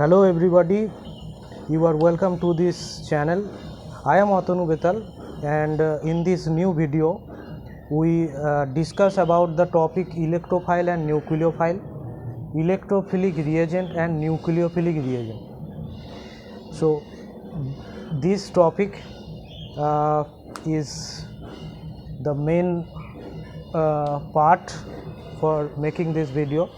Hello everybody, you are welcome to this channel. I am Atanu Betal, and in this new video we discuss about the topic electrophile and nucleophile, electrophilic reagent and nucleophilic reagent. So this topic is the main part for making this video.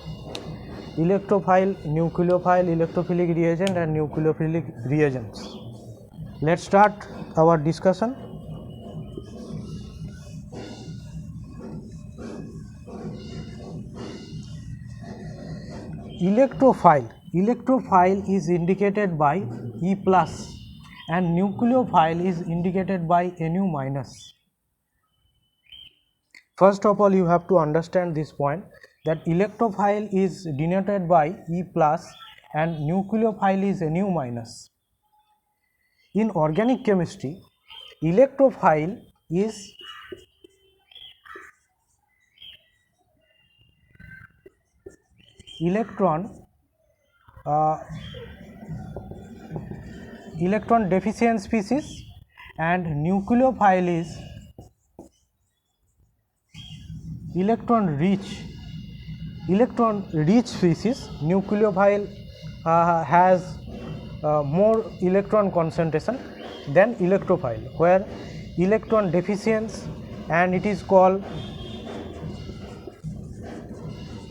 Electrophile, nucleophile, electrophilic reagent and nucleophilic reagents. Let's start our discussion. Electrophile is indicated by E plus and nucleophile is indicated by Nu minus. First of all, you have to understand this point, that electrophile is denoted by E plus and nucleophile is Nu minus. In organic chemistry, electrophile is electron deficient species and nucleophile is electron rich species. Nucleophile has more electron concentration than electrophile, where electron deficient and it is called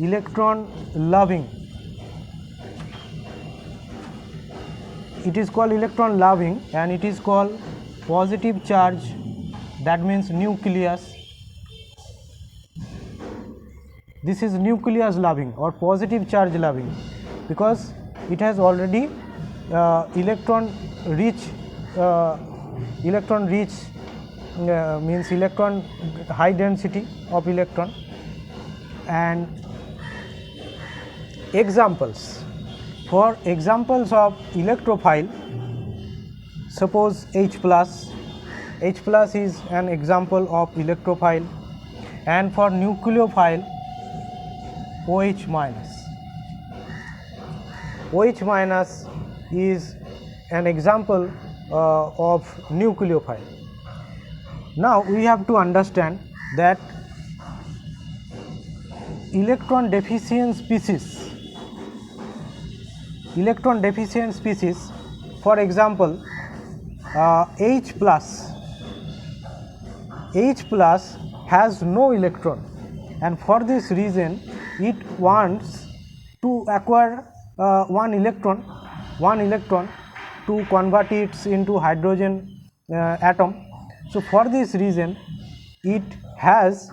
electron loving. It is called electron loving and it is called positive charge, that means nucleus. This is nucleus loving or positive charge loving because it has already electron rich means electron high density of electron. And examples, for examples of electrophile, suppose H plus is an example of electrophile, and for nucleophile OH minus is an example of nucleophile. Now we have to understand that electron deficient species, for example H plus has no electron, and for this reason it wants to acquire one electron to convert it into hydrogen atom. So for this reason it has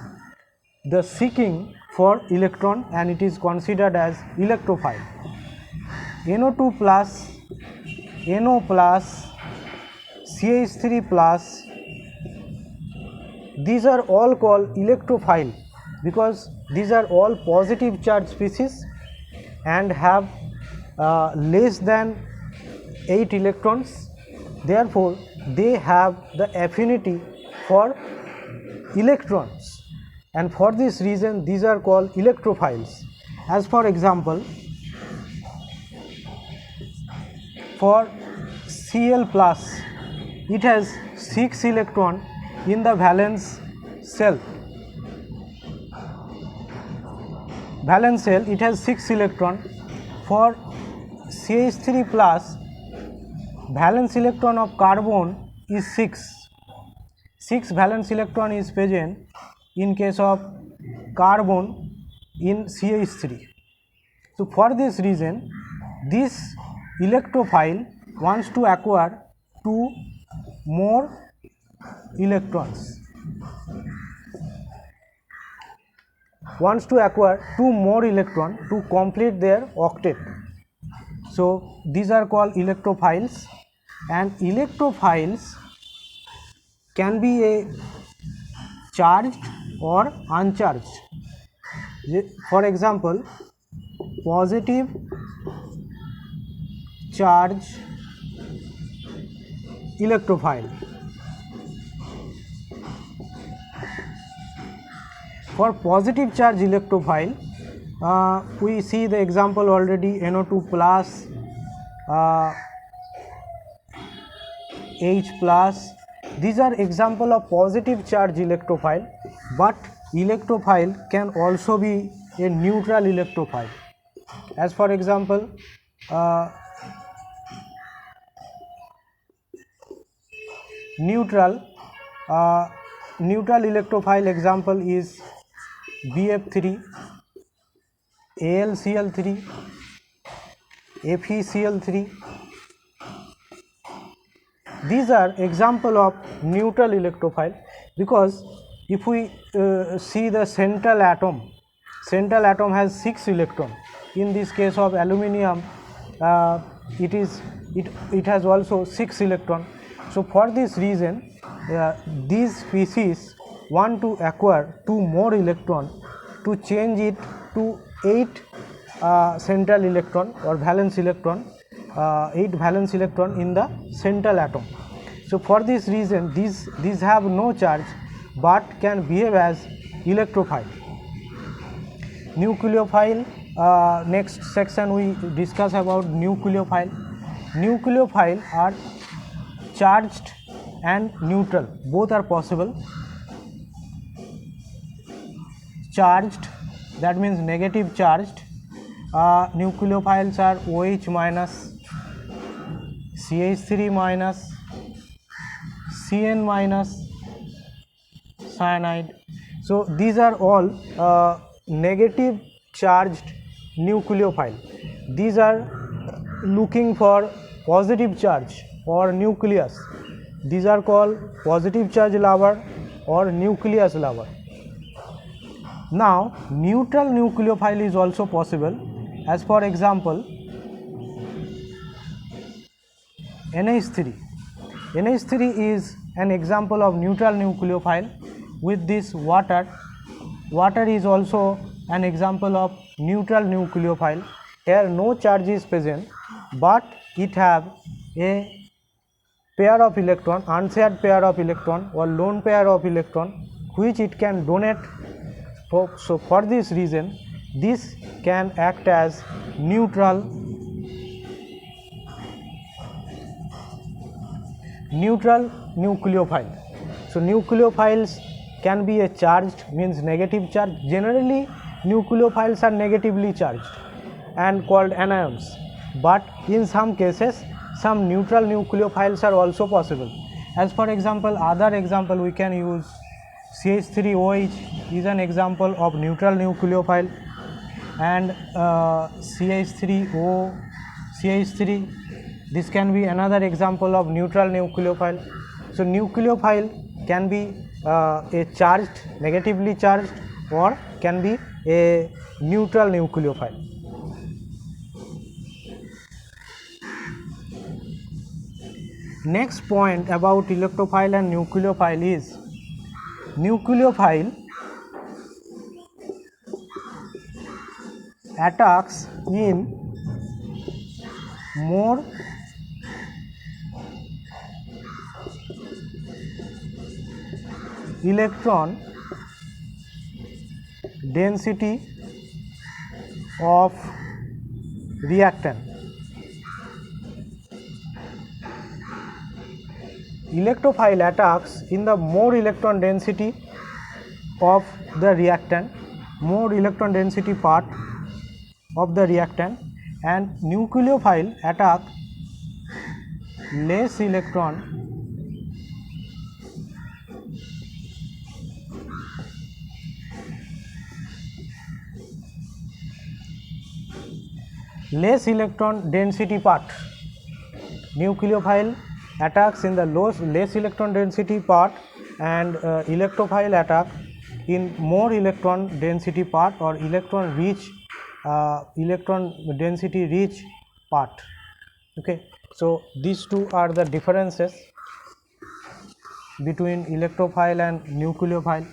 the seeking for electron and it is considered as electrophile. NO2 plus, NO plus, CH3 plus, these are all called electrophile because these are all positive charge species and have less than 8 electrons. Therefore they have the affinity for electrons, and for this reason these are called electrophiles. As for example, for Cl plus, it has 6 electron in the valence shell. It has 6 electron. For CH3 plus, valence electron of carbon is 6 valence electron is present in case of carbon in CH3. So for this reason this electrophile wants to acquire 2 more electrons, to complete their octet. So these are called electrophiles, and electrophiles can be a charged or uncharged. For example, positive charge electrophile. For positive charge electrophile, we see the example already, NO2 plus, H plus. These are example of positive charge electrophile, but electrophile can also be a neutral electrophile. As for example, neutral electrophile example is BF3, AlCl3, FeCl3. These are example of neutral electrophile, because if we see the central atom has 6 electron. In this case of aluminium, it has also 6 electron. So for this reason, these species want to acquire 2 more electron to change it to 8 central electron or valence electron, 8 valence electron in the central atom. So for this reason, these have no charge but can behave as electrophile. Nucleophile, next section we discuss about nucleophile. Nucleophile are charged and neutral, both are possible. Charged, that means negative charged. Nucleophiles are OH minus, CH3 minus, Cn minus, cyanide. So these are all negative charged nucleophile. These are looking for positive charge or nucleus. These are called positive charge lover or nucleus lover. Now neutral nucleophile is also possible. As for example, NH3. NH3 is an example of neutral nucleophile. With this water is also an example of neutral nucleophile. Here no charge is present, but it have a pair of electron, unshared pair of electron or lone pair of electron, which it can donate. So for this reason, this can act as neutral nucleophile. So nucleophiles can be a charged, means negative charge. Generally nucleophiles are negatively charged and called anions, but in some cases some neutral nucleophiles are also possible. As for example, other example we can use CH3OH is an example of neutral nucleophile, and CH3O, CH3, this can be another example of neutral nucleophile. So nucleophile can be a charged, negatively charged, or can be a neutral nucleophile. Next point about electrophile and nucleophile is, nucleophile attacks in more electron density of reactant. Electrophile attacks in the more electron density of the reactant, more electron density part of the reactant, and nucleophile attack less electron density part. Nucleophile attacks in the less electron density part, and electrophile attack in more electron density part or electron density rich part. Okay, so these two are the differences between electrophile and nucleophile.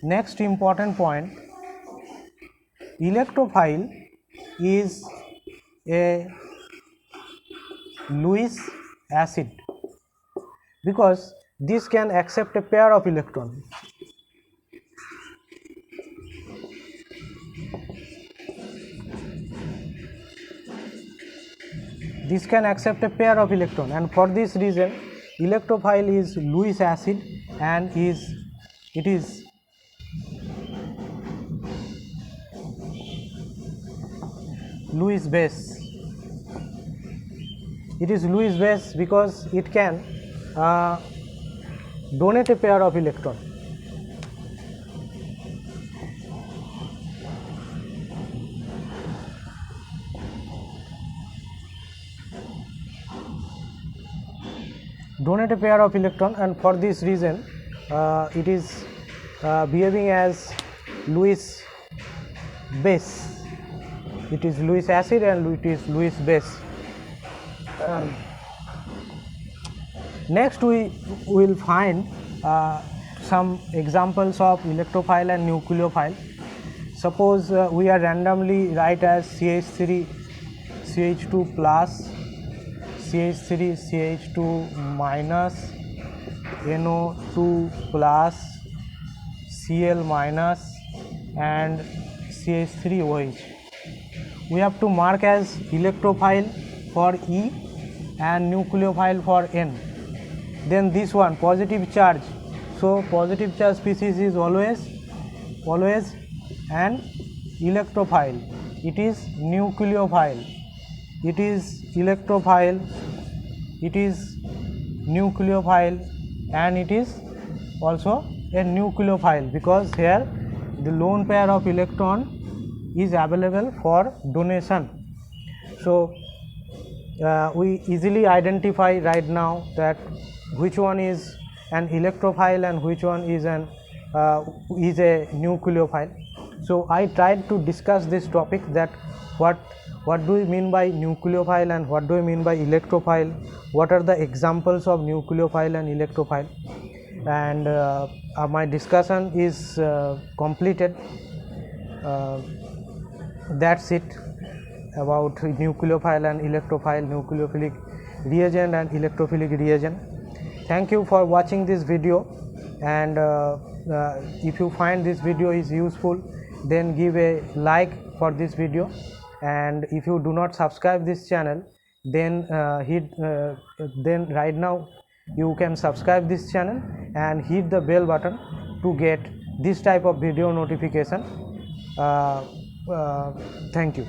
Next important point, electrophile is a Lewis acid, because this can accept a pair of electrons. this can accept a pair of electron, and for this reason electrophile is Lewis acid and it is Lewis base. It is Lewis base because it can donate a pair of electron. Donate a pair of electron, and for this reason it is behaving as Lewis base. It is Lewis acid and it is Lewis base. Next we will find some examples of electrophile and nucleophile. Suppose we are randomly write as CH3 CH2 plus, CH3 CH2 minus, NO2 plus, Cl minus and CH3 OH. We have to mark as electrophile for E and nucleophile for N. Then this one positive charge, so positive charge species is always an electrophile. It is nucleophile. It is electrophile. It is nucleophile, and it is also a nucleophile because here the lone pair of electron is available for donation. So we easily identify right now that which one is an electrophile and which one is a nucleophile. So I tried to discuss this topic, that what do we mean by nucleophile and what do we mean by electrophile, what are the examples of nucleophile and electrophile, and my discussion is completed. That's it about nucleophile and electrophile, nucleophilic reagent and electrophilic reagent. Thank you for watching this video, and if you find this video is useful, then give a like for this video, and if you do not subscribe this channel, then then right now you can subscribe this channel and hit the bell button to get this type of video notification. Thank you.